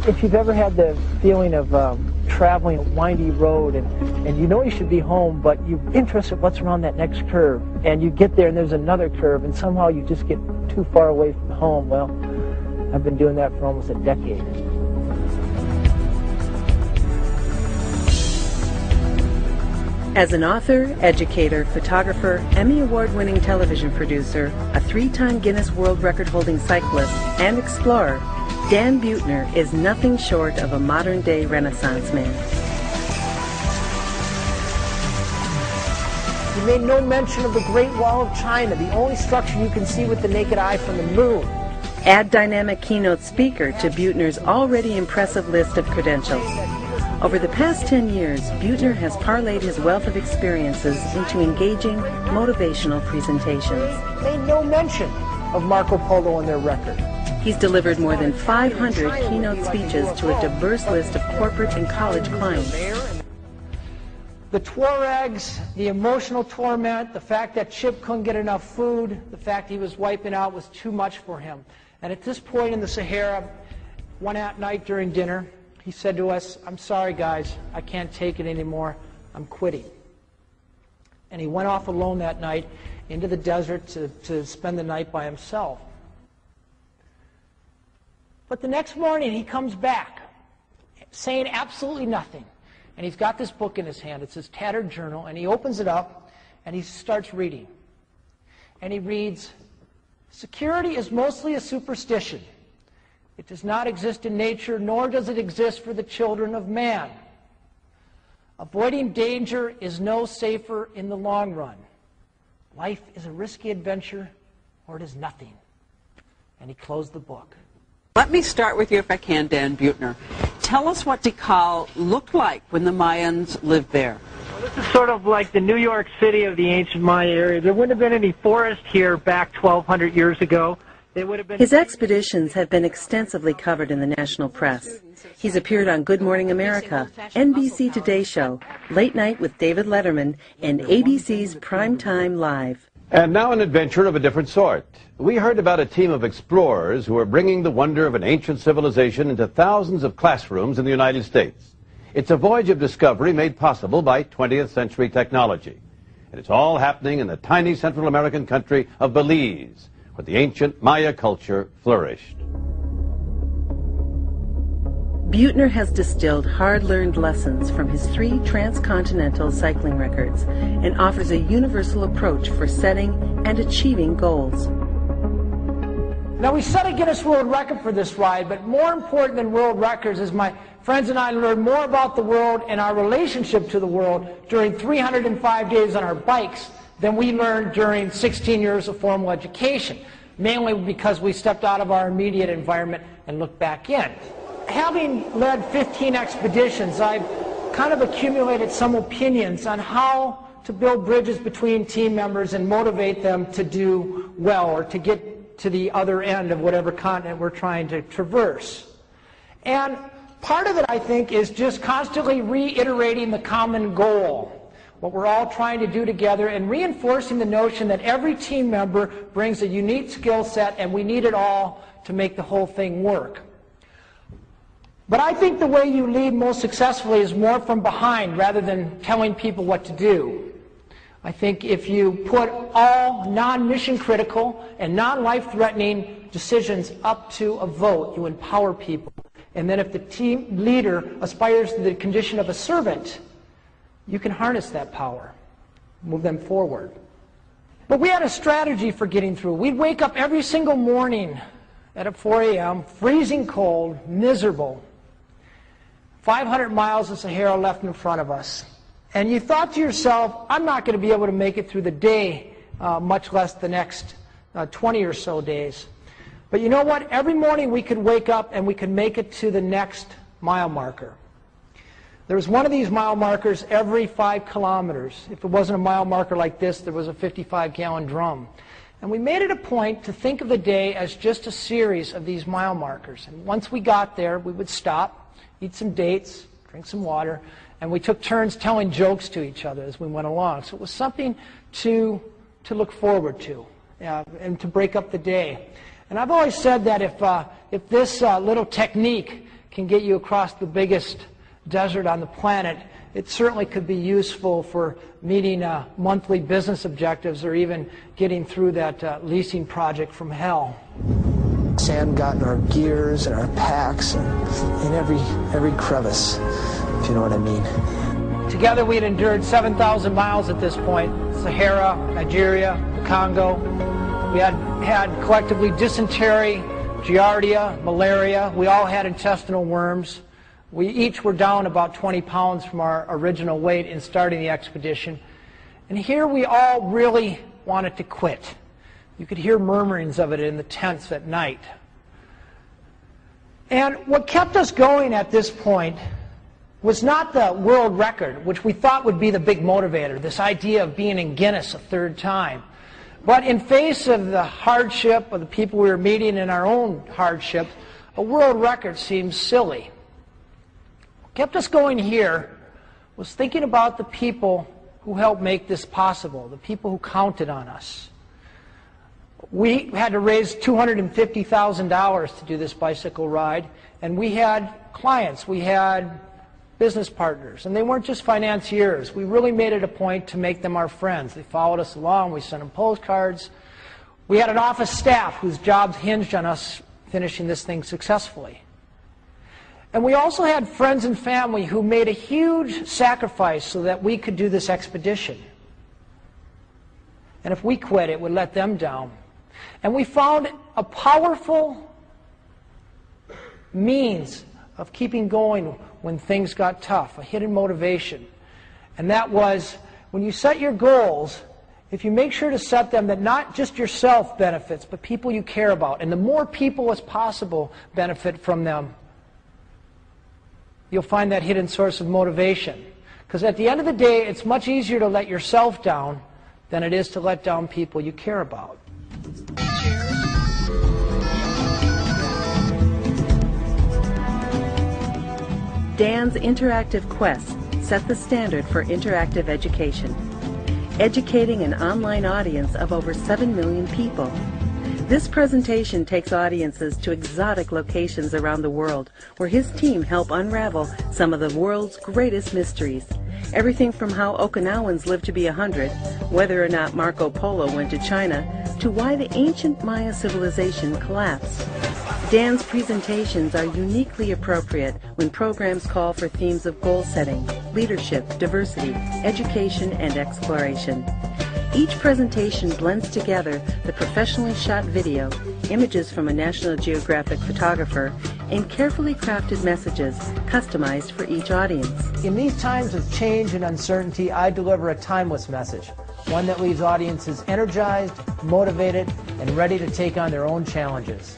If you've ever had the feeling of traveling a windy road and you know you should be home, but you're interested in what's around that next curve, and you get there and there's another curve, and somehow you just get too far away from home. Well, I've been doing that for almost a decade. As an author, educator, photographer, Emmy Award-winning television producer, a 3-time Guinness World Record-holding cyclist, and explorer, Dan Buettner is nothing short of a modern-day Renaissance man. He made no mention of the Great Wall of China, the only structure you can see with the naked eye from the moon. Add dynamic keynote speaker to Buettner's already impressive list of credentials. Over the past 10 years, Buettner has parlayed his wealth of experiences into engaging, motivational presentations. Made no mention of Marco Polo in their record. He's delivered more than 500 keynote speeches to a diverse list of corporate and college clients. The Tuaregs, the emotional torment, the fact that Chip couldn't get enough food, the fact he was wiping out was too much for him. And at this point in the Sahara, one night during dinner, he said to us, "I'm sorry guys, I can't take it anymore, I'm quitting." And he went off alone that night into the desert to spend the night by himself. But the next morning he comes back, saying absolutely nothing. And he's got this book in his hand, it's his tattered journal, and he opens it up and he starts reading. And he reads, "Security is mostly a superstition. It does not exist in nature, nor does it exist for the children of man. Avoiding danger is no safer in the long run. Life is a risky adventure, or it is nothing." And he closed the book. Let me start with you, if I can, Dan Buettner. Tell us what Tikal looked like when the Mayans lived there. Well, this is sort of like the New York City of the ancient Maya area. There wouldn't have been any forest here back 1,200 years ago. His expeditions have been extensively covered in the national press. He's appeared on Good Morning America, NBC Today Show, Late Night with David Letterman, and ABC's Primetime Live. And now an adventure of a different sort. We heard about a team of explorers who are bringing the wonder of an ancient civilization into thousands of classrooms in the United States. It's a voyage of discovery made possible by 20th century technology. And it's all happening in the tiny Central American country of Belize, where the ancient Maya culture flourished. Buettner has distilled hard-learned lessons from his 3 transcontinental cycling records and offers a universal approach for setting and achieving goals. Now, we set a Guinness World Record for this ride, but more important than world records is my friends and I learned more about the world and our relationship to the world during 305 days on our bikes than we learned during 16 years of formal education, mainly because we stepped out of our immediate environment and looked back in. Having led 15 expeditions, I've kind of accumulated some opinions on how to build bridges between team members and motivate them to do well or to get to the other end of whatever continent we're trying to traverse. And part of it, I think, is just constantly reiterating the common goal, what we're all trying to do together, and reinforcing the notion that every team member brings a unique skill set and we need it all to make the whole thing work. But I think the way you lead most successfully is more from behind rather than telling people what to do. I think if you put all non-mission critical and non-life-threatening decisions up to a vote, you empower people. And then if the team leader aspires to the condition of a servant, you can harness that power, move them forward. But we had a strategy for getting through. We'd wake up every single morning at 4 a.m., freezing cold, miserable. 500 miles of Sahara left in front of us. And you thought to yourself, I'm not going to be able to make it through the day, much less the next 20 or so days. But you know what? Every morning we could wake up and we could make it to the next mile marker. There was one of these mile markers every 5 kilometers. If it wasn't a mile marker like this, there was a 55-gallon drum. And we made it a point to think of the day as just a series of these mile markers. And once we got there, we would stop, eat some dates, drink some water, and we took turns telling jokes to each other as we went along. So it was something to look forward to and to break up the day. And I've always said that if this little technique can get you across the biggest desert on the planet, it certainly could be useful for meeting monthly business objectives or even getting through that leasing project from hell. Sand got in our gears and our packs and in every crevice, if you know what I mean. Together we had endured 7,000 miles at this point. Sahara, Nigeria, the Congo. We had collectively dysentery, giardia, malaria. We all had intestinal worms. We each were down about 20 pounds from our original weight in starting the expedition. And here we all really wanted to quit. You could hear murmurings of it in the tents at night. And what kept us going at this point was not the world record, which we thought would be the big motivator, this idea of being in Guinness a third time. But in face of the hardship of the people we were meeting and our own hardships, a world record seemed silly. What kept us going here was thinking about the people who helped make this possible, the people who counted on us. We had to raise $250,000 to do this bicycle ride, and we had clients, we had business partners, and they weren't just financiers. We really made it a point to make them our friends. They followed us along, we sent them postcards. We had an office staff whose jobs hinged on us finishing this thing successfully. And we also had friends and family who made a huge sacrifice so that we could do this expedition. And if we quit, it would let them down. And we found a powerful means of keeping going when things got tough, a hidden motivation. And that was, when you set your goals, if you make sure to set them that not just yourself benefits, but people you care about, and the more people as possible benefit from them, you'll find that hidden source of motivation. Because at the end of the day, it's much easier to let yourself down than it is to let down people you care about. Dan's interactive quest set the standard for interactive education, educating an online audience of over 7 million people. This presentation takes audiences to exotic locations around the world where his team help unravel some of the world's greatest mysteries. Everything from how Okinawans live to be 100, whether or not Marco Polo went to China, to why the ancient Maya civilization collapsed. Dan's presentations are uniquely appropriate when programs call for themes of goal setting, leadership, diversity, education, and exploration. Each presentation blends together the professionally shot video, images from a National Geographic photographer, and carefully crafted messages customized for each audience. In these times of change and uncertainty, I deliver a timeless message, one that leaves audiences energized, motivated, and ready to take on their own challenges.